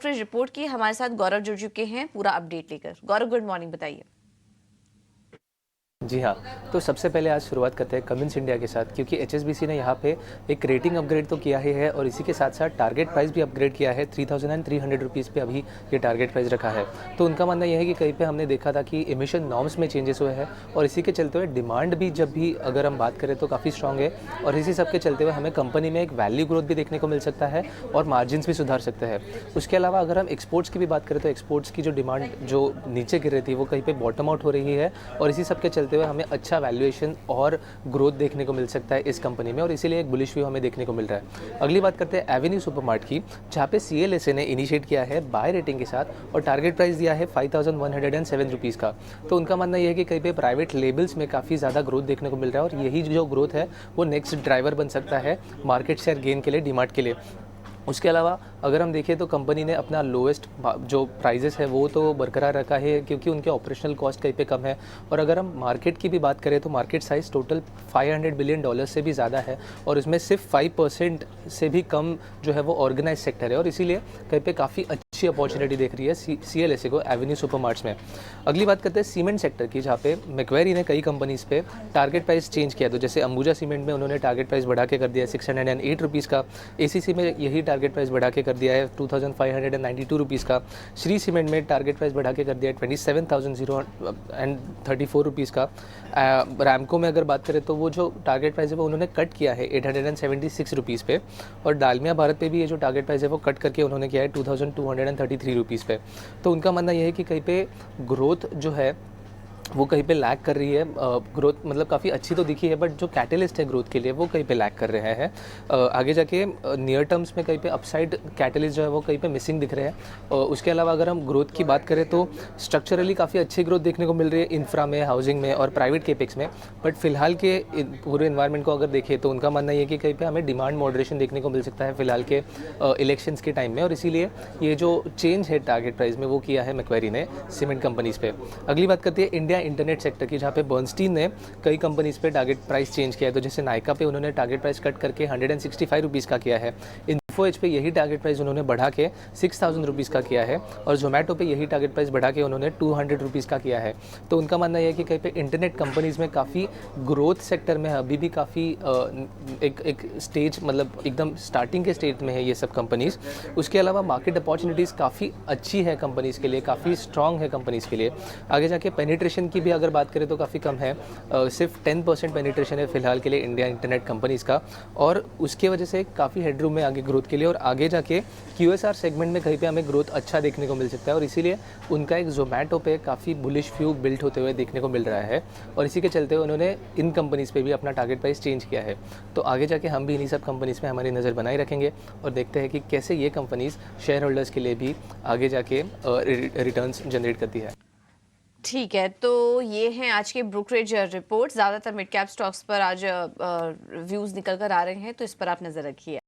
Report की हमारे साथ गौरव जुड़ चुके हैं पूरा अपडेट लेकर। गौरव, गुड मॉर्निंग, बताइए। जी हाँ, तो सबसे पहले आज शुरुआत करते हैं कमिंस इंडिया के साथ, क्योंकि एचएसबीसी ने यहाँ पे एक रेटिंग अपग्रेड तो किया ही है और इसी के साथ साथ टारगेट प्राइस भी अपग्रेड किया है। 3300 रुपीज़ पे अभी ये टारगेट प्राइस रखा है। तो उनका मानना यह है कि कहीं पे हमने देखा था कि एमिशन नॉर्म्स में चेंजेस हुए हैं और इसी के चलते हुए डिमांड भी जब भी अगर हम बात करें तो काफ़ी स्ट्रॉन्ग है और इसी सब के चलते हुए हमें कंपनी में एक वैल्यू ग्रोथ भी देखने को मिल सकता है और मार्जिन्स भी सुधार सकते हैं। उसके अलावा अगर हम एक्सपोर्ट्स की भी बात करें तो एक्सपोर्ट्स की जो डिमांड जो नीचे गिर रही थी वो कहीं पे बॉटम आउट हो रही है और इसी सब के चलते हुए हमें अच्छा वैल्यूएशन और ग्रोथ देखने को मिल सकता है इस कंपनी में और इसीलिए एक बुलिश व्यू हमें देखने को मिल रहा है। अगली बात करते हैं एवेन्यू सुपरमार्ट की, जहाँ पे सीएलएसए ने इनिशिएट किया है बाय रेटिंग के साथ और टारगेट प्राइस दिया है 5107 रुपीज़ का। तो उनका मानना यह है कि कहीं पे प्राइवेट लेबल्स में काफ़ी ज़्यादा ग्रोथ देखने को मिल रहा है और यही जो ग्रोथ है वो नेक्स्ट ड्राइवर बन सकता है मार्केट शेयर गेन के लिए, डीमार्ट के लिए। उसके अलावा अगर हम देखें तो कंपनी ने अपना लोएस्ट जो प्राइजेस है वो तो बरकरार रखा है क्योंकि उनके ऑपरेशनल कॉस्ट कहीं पे कम है। और अगर हम मार्केट की भी बात करें तो मार्केट साइज़ टोटल $500 बिलियन से भी ज़्यादा है और इसमें सिर्फ 5% से भी कम जो है वो ऑर्गेनाइज सेक्टर है और इसीलिए कहीं पे काफ़ी अच्छी अपॉर्चुनिटी देख रही है सीएलएसए को एवेन्यू सुपरमार्ट्स में। अगली बात करते हैं सीमेंट सेक्टर की, जहाँ पे मैक्वेरी ने कई कंपनीज़ पे टारगेट प्राइस चेंज किया। तो जैसे अंबुजा सीमेंट में उन्होंने टारगेट प्राइस बढ़ा के कर दिया 608 रुपीज़ का, एसीसी में यही टारगेट प्राइस बढ़ा के कर दिया है 2592 रुपीज़ का, श्री सीमेंट में टारगेट प्राइस बढ़ा के कर दिया है 27,034 रुपीज़ का। रैमको में अगर बात करें तो वो जो टारगेट प्राइस है वो उन्होंने कट किया है 876 रुपीज़ पे और डालमिया भारत पे भी ये जो टारगेट प्राइस है वो कट करके उन्होंने किया है 2233 रुपीज़ पे। तो उनका मानना यह है कि कहीं पे ग्रोथ जो है वो कहीं पे लैग कर रही है। ग्रोथ मतलब काफ़ी अच्छी तो दिखी है बट जो कैटलिस्ट है ग्रोथ के लिए वो कहीं पे लैग कर रहे हैं। आगे जाके नियर टर्म्स में कहीं पे अपसाइड कैटलिस्ट जो है वो कहीं पे मिसिंग दिख रहे हैं। उसके अलावा अगर हम ग्रोथ की बात करें तो स्ट्रक्चरली काफ़ी अच्छी ग्रोथ देखने को मिल रही है इंफ्रा में, हाउसिंग में और प्राइवेट केपेक्स में। बट फिलहाल के पूरे इन्वायरमेंट को अगर देखें तो उनका मानना ये है कि कहीं पे हमें डिमांड मॉडरेशन देखने को मिल सकता है फिलहाल के इलेक्शंस के टाइम में और इसीलिए ये जो चेंज है टारगेट प्राइस में वो किया है मैक्वेरी ने सीमेंट कंपनीज़ पे। अगली बात करती है इंडिया इंटरनेट सेक्टर की, जहाँ पे बर्नस्टीन ने कई कंपनीज़ पे टारगेट प्राइस चेंज किया है। तो जैसे नायका पे उन्होंने टारगेट प्राइस कट करके 165 रुपीज़ का किया है, इन्फो एज पे यही टारगेट प्राइस उन्होंने बढ़ा के 6000 रुपीज़ का किया है और जोमेटो पे यही टारगेट प्राइस बढ़ा के उन्होंने 200 रुपीज़ का किया है। तो उनका मानना यह है कि कहीं पे इंटरनेट कंपनीज़ में काफ़ी ग्रोथ सेक्टर में अभी भी काफ़ी एक स्टेज मतलब एकदम स्टार्टिंग के स्टेज में है ये सब कंपनीज़। उसके अलावा मार्केट अपॉर्चुनिटीज़ काफ़ी अच्छी है कंपनीज़ के लिए, काफ़ी स्ट्रॉन्ग है कंपनीज़ के लिए। आगे जाके पेनिट्रेशन की भी अगर बात करें तो काफ़ी कम है, सिर्फ 10% पेनिट्रेशन है फिलहाल के लिए इंडिया इंटरनेट कंपनीज़ का और उसके वजह से काफ़ी हेडरूम है आगे ग्रोथ के लिए और आगे जाके क्यूएसआर सेगमेंट में कहीं पे हमें ग्रोथ अच्छा देखने को मिल सकता है और इसीलिए उनका एक जोमेटो पे काफ़ी बुलिश व्यू बिल्ड होते हुए देखने को मिल रहा है और इसी के चलते हुए उन्होंने इन कंपनीज़ पे भी अपना टारगेट प्राइस चेंज किया है। तो आगे जाके हम भी इन्हीं सब कंपनीज़ पे हमारी नज़र बनाए रखेंगे और देखते हैं कि कैसे ये कंपनीज़ शेयर होल्डर्स के लिए भी आगे जाके रिटर्न्स जनरेट करती है। ठीक है, तो ये हैं आज के ब्रोकरेज रिपोर्ट। ज़्यादातर मिड कैप स्टॉक्स पर आज व्यूज़ निकल कर आ रहे हैं, तो इस पर आप नज़र रखिए।